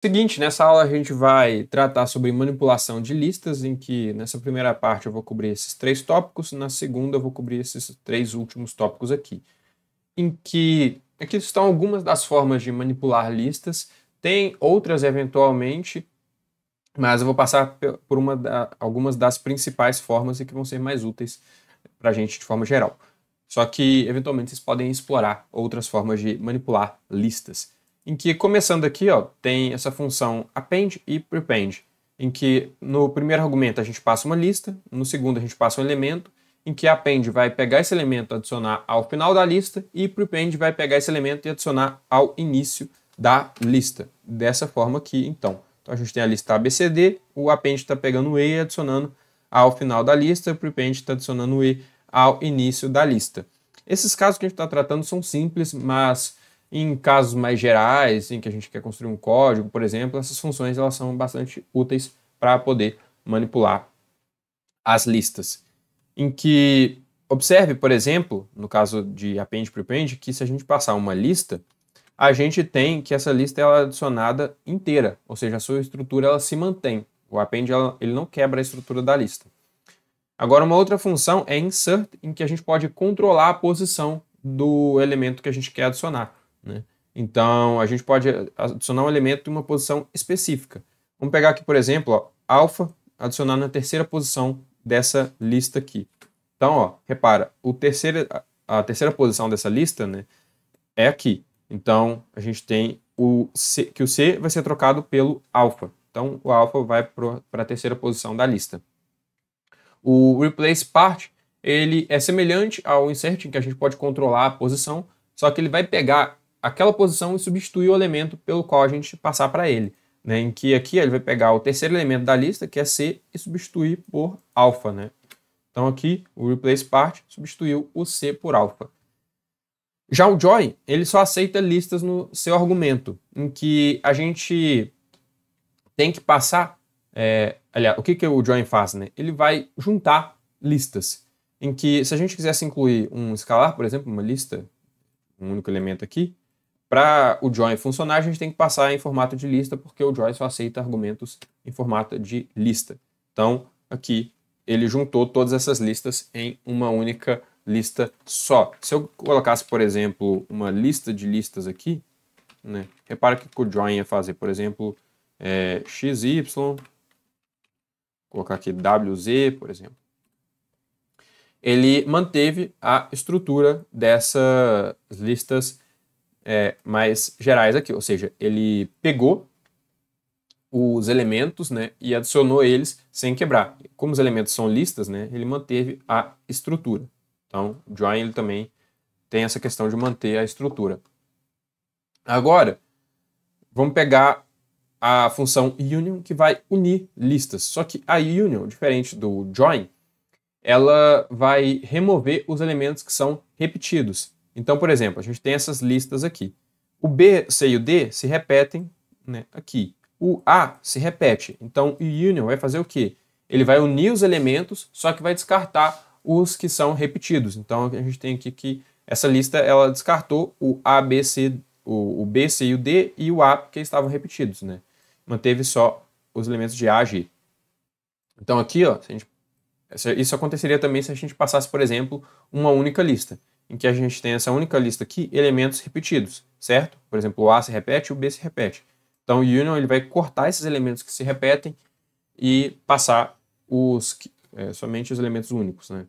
Seguinte, nessa aula a gente vai tratar sobre manipulação de listas, em que nessa primeira parte eu vou cobrir esses 3 tópicos, na segunda eu vou cobrir esses 3 últimos tópicos aqui. Em que aqui estão algumas das formas de manipular listas, tem outras eventualmente, mas eu vou passar por algumas das principais formas e que vão ser mais úteis para a gente de forma geral. Só que, eventualmente, vocês podem explorar outras formas de manipular listas. Em que, começando aqui, ó, tem essa função append e prepend, em que no primeiro argumento a gente passa uma lista, no segundo a gente passa um elemento, em que append vai pegar esse elemento e adicionar ao final da lista, e prepend vai pegar esse elemento e adicionar ao início da lista. Dessa forma aqui, então. Então a gente tem a lista ABCD, o append está pegando o E e adicionando ao final da lista, o prepend está adicionando o E ao início da lista. Esses casos que a gente está tratando são simples, mas em casos mais gerais, em que a gente quer construir um código, por exemplo, essas funções elas são bastante úteis para poder manipular as listas. Em que, observe, por exemplo, no caso de append e prepend, que se a gente passar uma lista, a gente tem que essa lista ela é adicionada inteira, ou seja, a sua estrutura ela se mantém. O append ele não quebra a estrutura da lista. Agora, uma outra função é insert, em que a gente pode controlar a posição do elemento que a gente quer adicionar, né? Então, a gente pode adicionar um elemento em uma posição específica. Vamos pegar aqui, por exemplo, ó, alfa, adicionar na terceira posição dessa lista aqui. Então, ó, repara, a terceira posição dessa lista, né, é aqui. Então, a gente tem que o C vai ser trocado pelo alfa. Então, o alfa vai para a terceira posição da lista. O replace part, ele é semelhante ao insert, em que a gente pode controlar a posição, só que ele vai pegar aquela posição e substituir o elemento pelo qual a gente passar para ele, né? Em que aqui ele vai pegar o terceiro elemento da lista, que é C, e substituir por alfa, né? Então aqui o replace part substituiu o C por alfa. Já o join, ele só aceita listas no seu argumento, em que a gente tem que passar. Aliás, o que o join faz, né? Ele vai juntar listas, em que se a gente quisesse incluir um escalar, por exemplo, uma lista, um único elemento aqui, para o join funcionar, a gente tem que passar em formato de lista, porque o join só aceita argumentos em formato de lista. Então, aqui, ele juntou todas essas listas em uma única lista só. Se eu colocasse, por exemplo, uma lista de listas aqui, né? Repara que o join ia fazer, por exemplo, XY, colocar aqui WZ, por exemplo. Ele manteve a estrutura dessas listas mais gerais aqui, ou seja, ele pegou os elementos, né, e adicionou eles sem quebrar. Como os elementos são listas, né, ele manteve a estrutura. Então, o join ele também tem essa questão de manter a estrutura. Agora, vamos pegar a função union, que vai unir listas. Só que a union, diferente do join, ela vai remover os elementos que são repetidos. Então, por exemplo, a gente tem essas listas aqui. O B, C e o D se repetem, né, aqui. O A se repete. Então, o union vai fazer o quê? Ele vai unir os elementos, só que vai descartar os que são repetidos. Então, a gente tem aqui que essa lista ela descartou o A, B, C, o B, C e o D e o A que estavam repetidos, né? Manteve só os elementos de A a G. Então aqui, ó, isso aconteceria também se a gente passasse, por exemplo, uma única lista, em que a gente tem essa única lista aqui, elementos repetidos, certo? Por exemplo, o A se repete e o B se repete. Então o union ele vai cortar esses elementos que se repetem e passar somente os elementos únicos, né?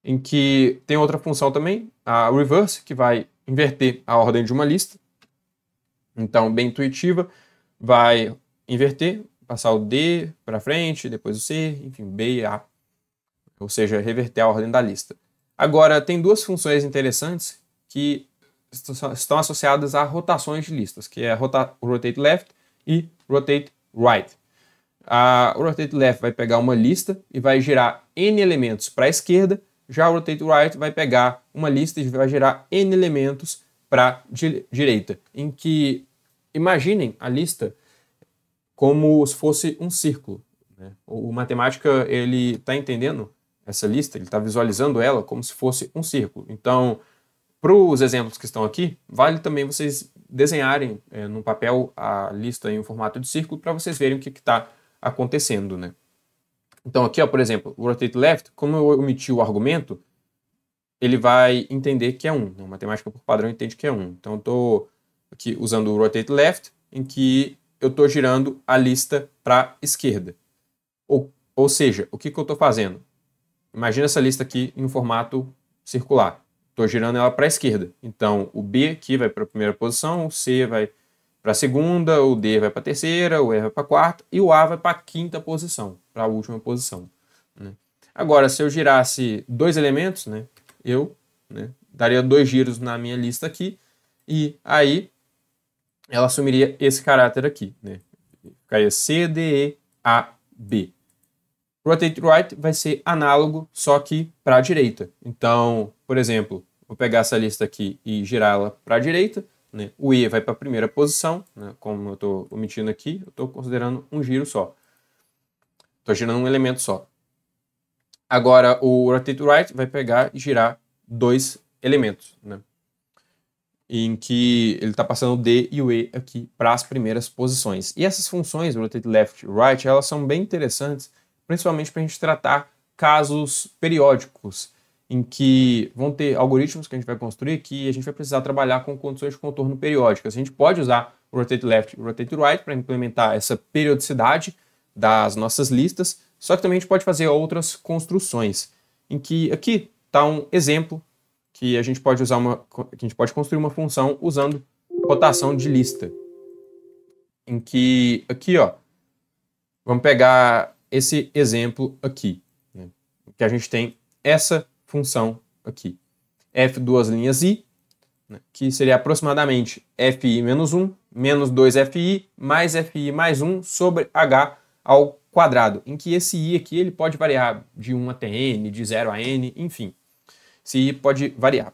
Em que tem outra função também, a reverse, que vai inverter a ordem de uma lista. Então, bem intuitiva, vai inverter, passar o D para frente, depois o C, enfim, B e A. Ou seja, reverter a ordem da lista. Agora, tem duas funções interessantes que estão associadas a rotações de listas, que é rotate left e rotate right. A rotate left vai pegar uma lista e vai girar n elementos para a esquerda, já o rotate right vai pegar uma lista e vai girar n elementos para a direita, em que imaginem a lista como se fosse um círculo, né? O matemática ele está entendendo essa lista, ele está visualizando ela como se fosse um círculo. Então, Para os exemplos que estão aqui, vale também vocês desenharem no papel a lista em um formato de círculo para vocês verem o que está acontecendo, né? Então aqui, ó, por exemplo, o rotate left, como eu omiti o argumento, ele vai entender que é 1. A matemática por padrão entende que é 1. Então eu estou aqui usando o rotate left, em que eu estou girando a lista para a esquerda. Ou seja, o que eu estou fazendo? Imagina essa lista aqui em um formato circular. Estou girando ela para a esquerda. Então, o B aqui vai para a primeira posição, o C vai para a segunda, o D vai para a terceira, o E vai para a quarta e o A vai para a quinta posição, para a última posição, né? Agora, se eu girasse 2 elementos, né, eu daria 2 giros na minha lista aqui e aí ela assumiria esse caráter aqui, né? Ficaria C, D, E, A, B. Rotate right vai ser análogo, só que para a direita. Então, por exemplo, vou pegar essa lista aqui e girá-la para a direita, né? O E vai para a primeira posição, né? Como eu estou omitindo aqui, eu estou considerando um giro só. Estou girando um elemento só. Agora, o rotate right vai pegar e girar 2 elementos, né? Em que ele está passando o D e o E aqui para as primeiras posições. E essas funções, rotate left e right, elas são bem interessantes, principalmente para a gente tratar casos periódicos, em que vão ter algoritmos que a gente vai construir que a gente vai precisar trabalhar com condições de contorno periódicas. A gente pode usar o rotate left e o rotate right para implementar essa periodicidade das nossas listas, só que também a gente pode fazer outras construções, em que aqui está um exemplo que a gente pode usar que a gente pode construir uma função usando rotação de lista, em que aqui, ó, vamos pegar esse exemplo aqui, né, que a gente tem essa função aqui, f duas linhas i, né, que seria aproximadamente fi menos 1, menos 2fi, mais fi mais 1 sobre h ao quadrado, em que esse i aqui ele pode variar de 1 até n, de 0 a n, enfim, esse i pode variar,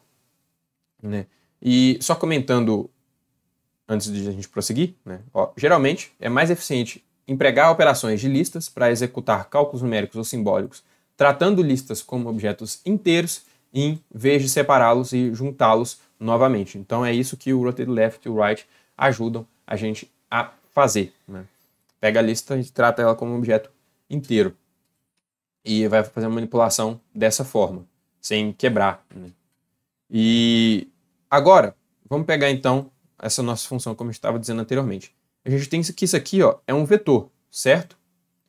né? E só comentando, antes de a gente prosseguir, né, ó, geralmente é mais eficiente empregar operações de listas para executar cálculos numéricos ou simbólicos, tratando listas como objetos inteiros, em vez de separá-los e juntá-los novamente. Então é isso que o rotate left e o right ajudam a gente a fazer, né? Pega a lista e trata ela como um objeto inteiro. E vai fazer uma manipulação dessa forma, sem quebrar, né? E agora, vamos pegar então essa nossa função, como eu estava dizendo anteriormente. A gente tem que isso aqui, ó, é um vetor, certo?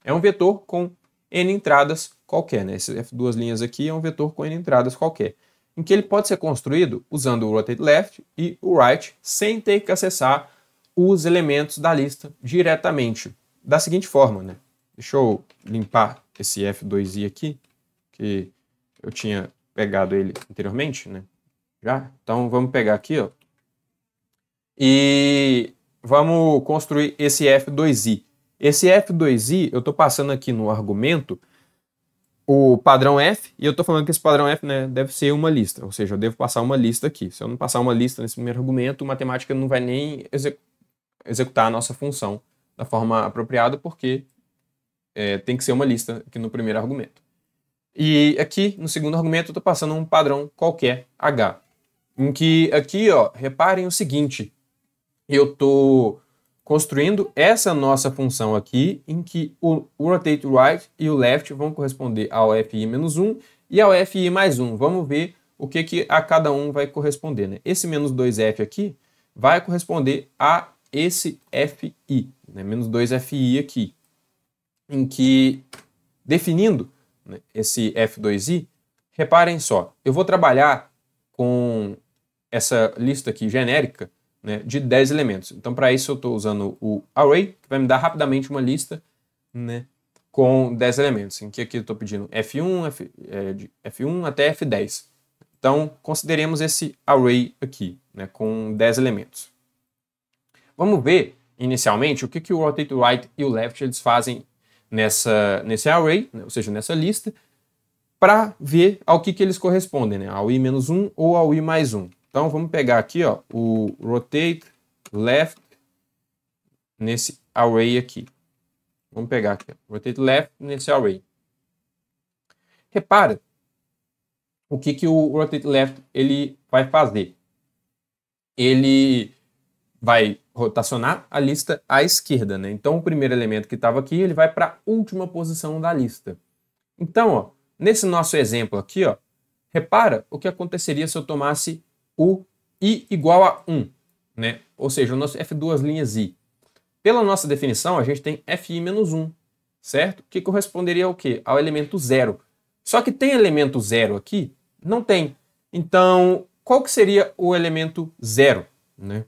É um vetor com n entradas qualquer, né? Esse f duas linhas aqui é um vetor com n entradas qualquer, em que ele pode ser construído usando o rotate left e o right, sem ter que acessar os elementos da lista diretamente, da seguinte forma, né? Deixa eu limpar esse f2i aqui, que eu tinha pegado ele anteriormente, né? Já? Então vamos pegar aqui, ó, e vamos construir esse f2i. Esse f2i, eu estou passando aqui no argumento o padrão f, e eu estou falando que esse padrão f, né, deve ser uma lista, ou seja, eu devo passar uma lista aqui. Se eu não passar uma lista nesse primeiro argumento, a matemática não vai nem executar a nossa função da forma apropriada, porque tem que ser uma lista aqui no primeiro argumento. E aqui, no segundo argumento, eu estou passando um padrão qualquer, h, em que aqui, ó, reparem o seguinte, eu estou construindo essa nossa função aqui, em que o rotate right e o left vão corresponder ao fi menos 1 e ao fi mais 1. Vamos ver o que a cada um vai corresponder, né? Esse menos 2f aqui vai corresponder a esse fi, né? Menos 2fi aqui, em que, definindo, né, esse f2i, reparem só, eu vou trabalhar com essa lista aqui genérica, né, de 10 elementos. Então, para isso, eu estou usando o array, que vai me dar rapidamente uma lista, né, com 10 elementos, em que aqui eu estou pedindo F1, de F1 até F10. Então, consideremos esse array aqui, né, com 10 elementos. Vamos ver, inicialmente, o que o rotate right e o left eles fazem nesse array, né, ou seja, nessa lista, para ver ao que eles correspondem, né, ao i menos 1 ou ao i mais 1. Então, vamos pegar aqui, ó, o rotate left nesse array aqui. Vamos pegar aqui, ó, rotate left nesse array. Repara o que o rotate left ele vai fazer? Ele vai rotacionar a lista à esquerda, né? Então o primeiro elemento que estava aqui, ele vai para a última posição da lista. Então, ó, nesse nosso exemplo aqui, ó, repara o que aconteceria se eu tomasse o i igual a 1, né? Ou seja, o nosso f2 linhas i. Pela nossa definição, a gente tem fi menos 1, certo? Que corresponderia ao quê? Ao elemento 0. Só que tem elemento 0 aqui? Não tem. Então, qual que seria o elemento 0, né?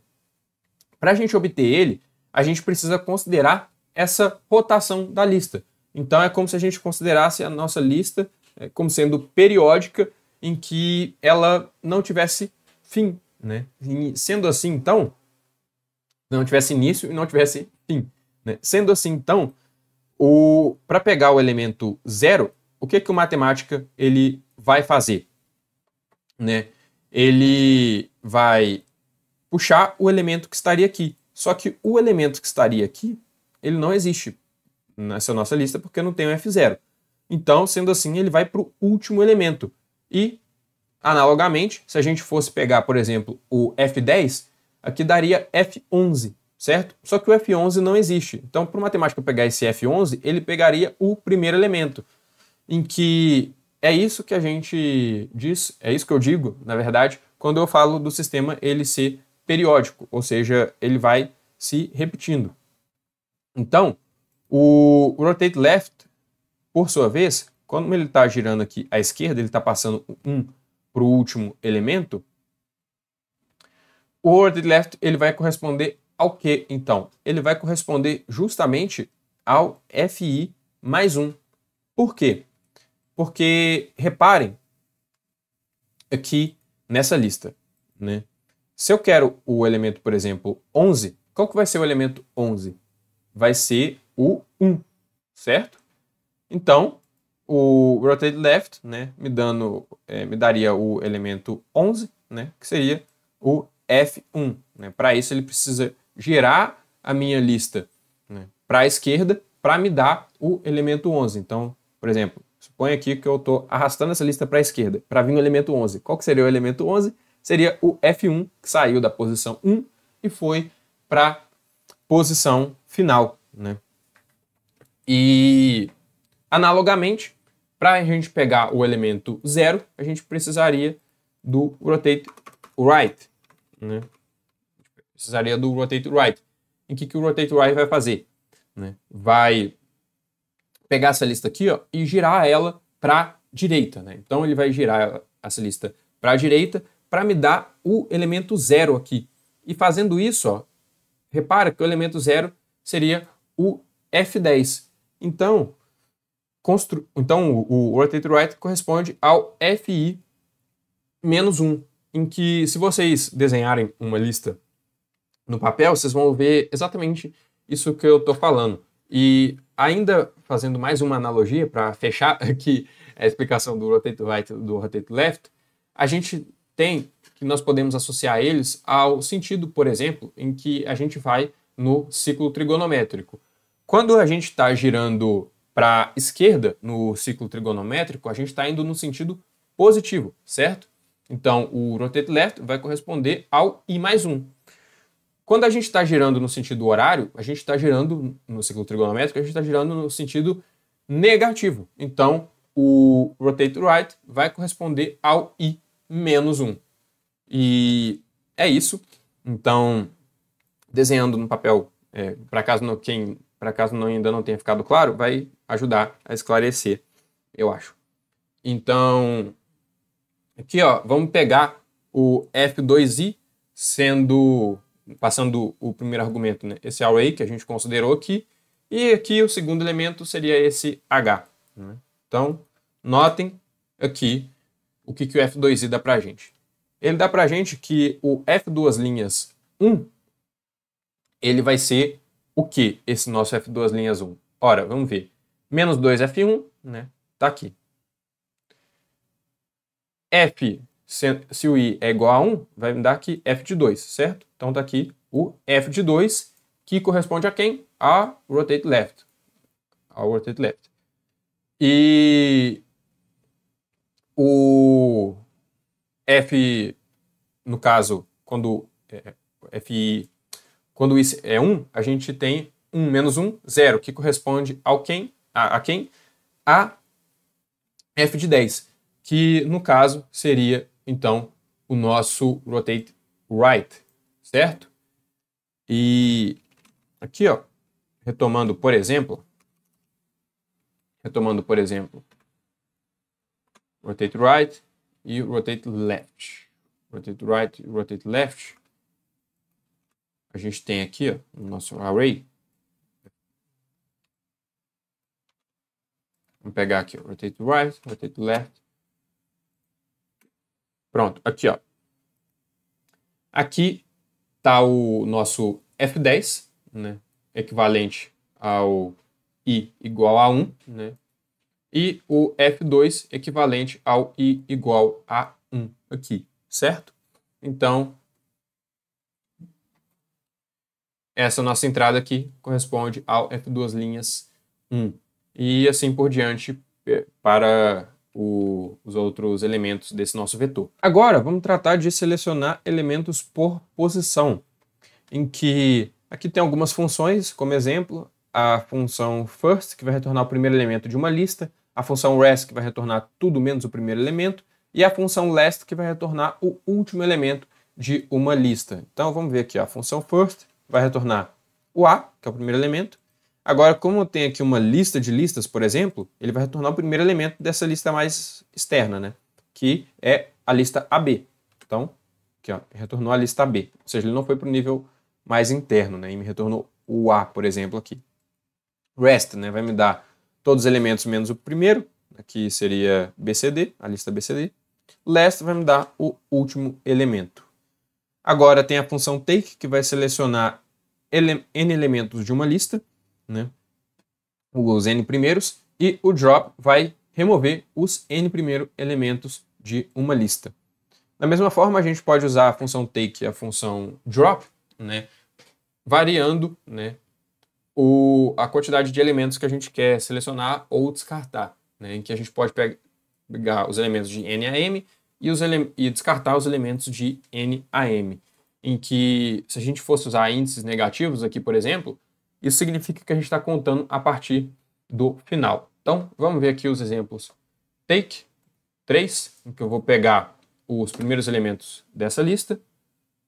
Para a gente obter ele, a gente precisa considerar essa rotação da lista. Então é como se a gente considerasse a nossa lista como sendo periódica, em que ela não tivesse fim, né? E sendo assim, então, não tivesse início e não tivesse fim, né? Sendo assim, então, para pegar o elemento 0, o que o matemática ele vai fazer, né? Ele vai puxar o elemento que estaria aqui. Só que o elemento que estaria aqui, ele não existe nessa nossa lista porque não tem o F0. Então, sendo assim, ele vai para o último elemento. E, analogamente, se a gente fosse pegar, por exemplo, o F10, aqui daria F11, certo? Só que o F11 não existe. Então, para o matemático pegar esse F11, ele pegaria o primeiro elemento, em que é isso que a gente diz, é isso que eu digo, na verdade, quando eu falo do sistema ele ser periódico, ou seja, ele vai se repetindo. Então, o rotate left, por sua vez, quando ele está girando aqui à esquerda, ele está passando 1 para o último elemento, o rotate left ele vai corresponder ao que, então? Ele vai corresponder justamente ao FI mais 1. Por quê? Porque, reparem aqui nessa lista, né? Se eu quero o elemento, por exemplo, 11, qual que vai ser o elemento 11? Vai ser o 1, certo? Então, o rotate left, né, me daria o elemento 11, né, que seria o F1. Né? Para isso, ele precisa girar a minha lista, né, para a esquerda para me dar o elemento 11. Então, por exemplo, suponha aqui que eu estou arrastando essa lista para a esquerda para vir o elemento 11. Qual que seria o elemento 11? Seria o F1, que saiu da posição 1 e foi para a posição final, né? E, analogamente, para a gente pegar o elemento 0, a gente precisaria do rotate right, né? Precisaria do rotate right. Em que o rotate right vai fazer? Né? Vai pegar essa lista aqui, ó, e girar ela para a direita, né? Então ele vai girar essa lista para a direita para me dar o elemento 0 aqui. E fazendo isso, ó, repara que o elemento 0 seria o F10. Então, o rotate right corresponde ao FI menos 1, em que se vocês desenharem uma lista no papel, vocês vão ver exatamente isso que eu estou falando. E ainda fazendo mais uma analogia para fechar aqui a explicação do rotate right e do rotate left, a gente tem que nós podemos associar eles ao sentido, por exemplo, em que a gente vai no ciclo trigonométrico. Quando a gente está girando para a esquerda no ciclo trigonométrico, a gente está indo no sentido positivo, certo? Então, o rotate left vai corresponder ao I mais 1. Quando a gente está girando no sentido horário, a gente está girando no ciclo trigonométrico, a gente está girando no sentido negativo. Então, o rotate right vai corresponder ao I menos 1. E é isso. Então, desenhando no papel, para caso ainda não tenha ficado claro, vai ajudar a esclarecer, eu acho. Então, aqui, ó, vamos pegar o F2i passando o primeiro argumento, né? Esse array que a gente considerou aqui, e aqui o segundo elemento seria esse H. Né? Então, notem aqui o que o F2i dá pra gente. Ele dá pra gente que o F2 linhas 1, ele vai ser o que esse nosso F2 linhas 1? Ora, vamos ver. Menos 2F1, né? Tá aqui. F, se o I é igual a 1, vai me dar aqui F de 2, certo? Então tá aqui o F de 2, que corresponde a quem? A rotate left. Ao rotate left. E O f, no caso, quando quando isso é 1, a gente tem 1 menos 1, 0, que corresponde ao quem? A quem? A f de 10, que no caso seria, então, o nosso rotate right, certo? E aqui, ó, retomando, por exemplo, rotate right e rotate left. Rotate right e rotate left. A gente tem aqui, ó, no nosso array. Vamos pegar aqui, ó, rotate right, rotate left. Pronto, aqui, ó. Aqui está o nosso F10, né, equivalente ao I igual a 1, né, e o F2 equivalente ao I igual a 1 aqui, certo? Então, essa nossa entrada aqui corresponde ao F2 linhas 1. E assim por diante para os outros elementos desse nosso vetor. Agora, vamos tratar de selecionar elementos por posição, em que aqui tem algumas funções, como exemplo, a função first, que vai retornar o primeiro elemento de uma lista, a função rest, que vai retornar tudo menos o primeiro elemento, e a função last, que vai retornar o último elemento de uma lista. Então, vamos ver aqui, a função first vai retornar o A, que é o primeiro elemento. Agora, como eu tenho aqui uma lista de listas, por exemplo, ele vai retornar o primeiro elemento dessa lista mais externa, né? Que é a lista AB. Então, aqui, ó, retornou a lista AB. Ou seja, ele não foi para o nível mais interno, né? E me retornou o A, por exemplo, aqui. Rest, né? Vai me dar todos os elementos menos o primeiro. Aqui seria BCD, a lista BCD. Last vai me dar o último elemento. Agora tem a função take, que vai selecionar n elementos de uma lista, né, os n primeiros, e o drop vai remover os n primeiros elementos de uma lista. Da mesma forma, a gente pode usar a função take e a função drop, né, variando, né, a quantidade de elementos que a gente quer selecionar ou descartar, né, em que a gente pode pegar os elementos de n a m e descartar os elementos de n a m, em que, se a gente fosse usar índices negativos aqui, por exemplo, isso significa que a gente está contando a partir do final. Então, vamos ver aqui os exemplos. Take 3, em que eu vou pegar os primeiros elementos dessa lista.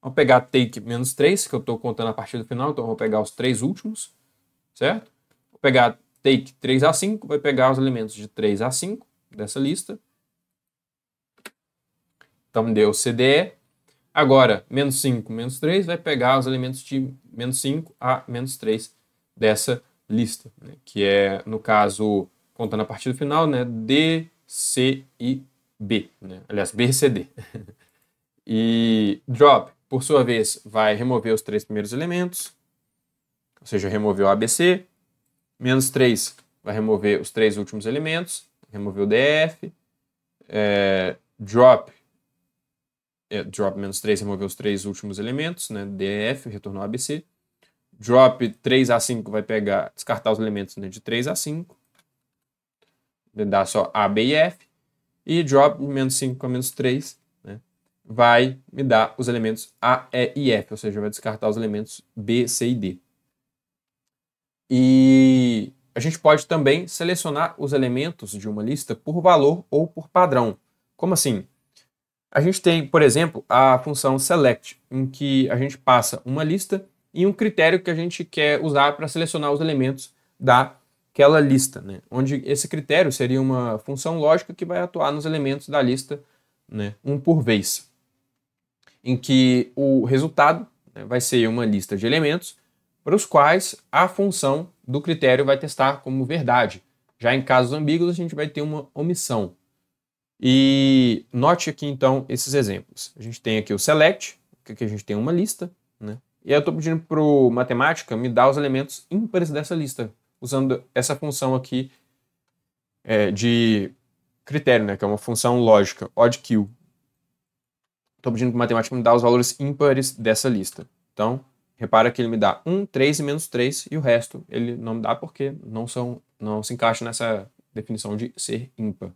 Vou pegar take menos 3, que eu estou contando a partir do final, então eu vou pegar os 3 últimos, certo? Vou pegar take 3 a 5, vai pegar os elementos de 3 a 5 dessa lista. Então, me deu CDE. Agora, menos 5, menos 3, vai pegar os elementos de menos 5 a menos 3 dessa lista, né, que é, no caso, contando a partir do final, né, D, C e B. Né? Aliás, B, C, D. E drop, por sua vez, vai remover os 3 primeiros elementos, ou seja, removeu o ABC. Menos 3 vai remover os 3 últimos elementos, removeu o DF. Drop menos 3 removeu os 3 últimos elementos, né, DF, retornou ABC. Drop 3 a 5 vai descartar os elementos, né, de 3 a 5. Vai dar só A, B e F. E drop menos 5 a menos 3, né, vai me dar os elementos A, E e F, ou seja, vai descartar os elementos B, C e D. E a gente pode também selecionar os elementos de uma lista por valor ou por padrão. Como assim? A gente tem, por exemplo, a função select, em que a gente passa uma lista e um critério que a gente quer usar para selecionar os elementos daquela lista, né? Onde esse critério seria uma função lógica que vai atuar nos elementos da lista, né, um por vez, em que o resultado, né, vai ser uma lista de elementos para os quais a função do critério vai testar como verdade. Já em casos ambíguos, a gente vai ter uma omissão. E note aqui, então, esses exemplos. A gente tem aqui o select, que aqui a gente tem uma lista, né? E aí eu estou pedindo para o matemática me dar os elementos ímpares dessa lista, usando essa função aqui de critério, né? Que é uma função lógica, oddQ. Estou pedindo para o matemática me dar os valores ímpares dessa lista. Então, repara que ele me dá 1, 3 e menos 3, e o resto ele não me dá porque não se encaixa nessa definição de ser ímpar.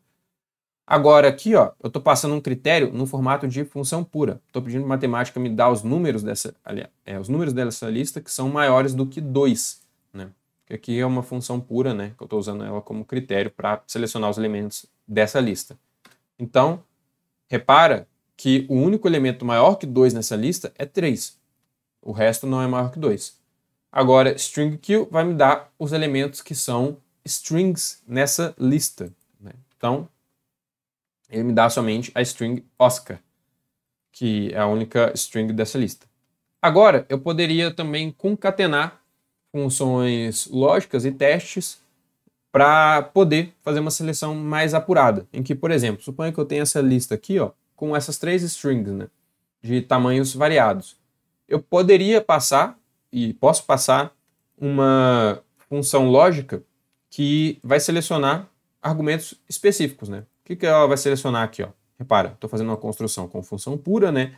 Agora aqui, ó, eu estou passando um critério no formato de função pura. Estou pedindo para a matemática me dar os números dessa lista que são maiores do que 2, né? Que aqui é uma função pura, né? Que eu estou usando ela como critério para selecionar os elementos dessa lista. Então, repara que o único elemento maior que 2 nessa lista é 3. O resto não é maior que 2. Agora, string Q vai me dar os elementos que são strings nessa lista, né? Então, ele me dá somente a string Oscar, que é a única string dessa lista. Agora, eu poderia também concatenar funções lógicas e testes para poder fazer uma seleção mais apurada, em que, por exemplo, suponha que eu tenha essa lista aqui, ó, com essas 3 strings, né, de tamanhos variados. Eu poderia passar, e posso passar, uma função lógica que vai selecionar argumentos específicos, né? O que ela vai selecionar aqui, ó? Repara, estou fazendo uma construção com função pura, né?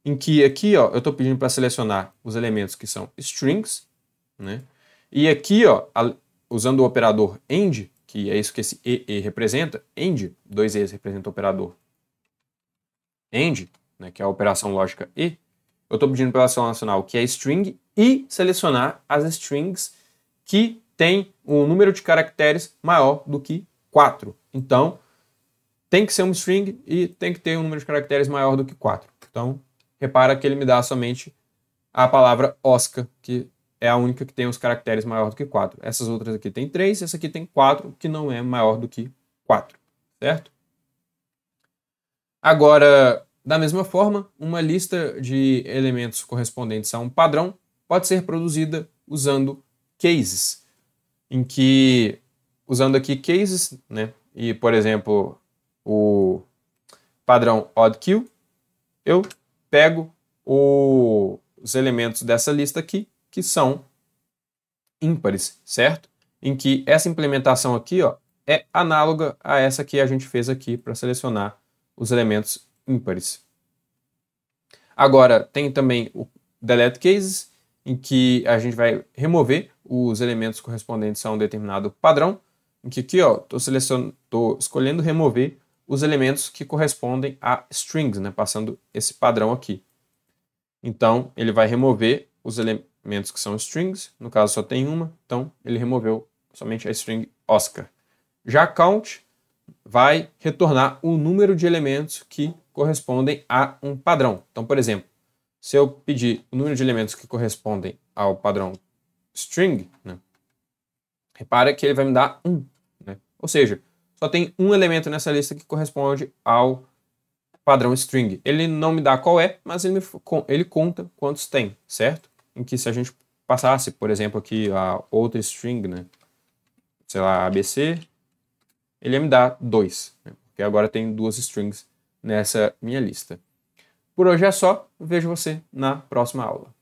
Em que aqui, ó, eu estou pedindo para selecionar os elementos que são strings, né? E aqui, ó, usando o operador AND, que é isso que esse EE representa, AND, 2 E's representa o operador AND, né, que é a operação lógica E, eu estou pedindo para ela selecionar o que é string e selecionar as strings que têm um número de caracteres maior do que 4. Então, tem que ser um string e tem que ter um número de caracteres maior do que 4. Então, repara que ele me dá somente a palavra Oscar, que é a única que tem os caracteres maior do que 4. Essas outras aqui tem 3, essa aqui tem 4, que não é maior do que 4, certo? Agora, da mesma forma, uma lista de elementos correspondentes a um padrão pode ser produzida usando cases, em que, usando aqui cases, né, e, por exemplo, o padrão oddQ, eu pego os elementos dessa lista aqui, que são ímpares, certo? Em que essa implementação aqui, ó, é análoga a essa que a gente fez aqui para selecionar os elementos ímpares. Agora, tem também o delete cases, em que a gente vai remover os elementos correspondentes a um determinado padrão, em que aqui, ó, estou escolhendo remover os elementos que correspondem a strings, né, passando esse padrão aqui. Então, ele vai remover os elementos que são strings, no caso só tem uma, então ele removeu somente a string Oscar. Já count vai retornar o número de elementos que correspondem a um padrão. Então, por exemplo, se eu pedir o número de elementos que correspondem ao padrão string, né, repara que ele vai me dar 1. Né? Ou seja, só tem um elemento nessa lista que corresponde ao padrão string. Ele não me dá qual é, mas ele conta quantos tem, certo? Em que se a gente passasse, por exemplo, aqui a outra string, né, sei lá, ABC, ele ia me dar 2, né, porque agora tem 2 strings nessa minha lista. Por hoje é só, vejo você na próxima aula.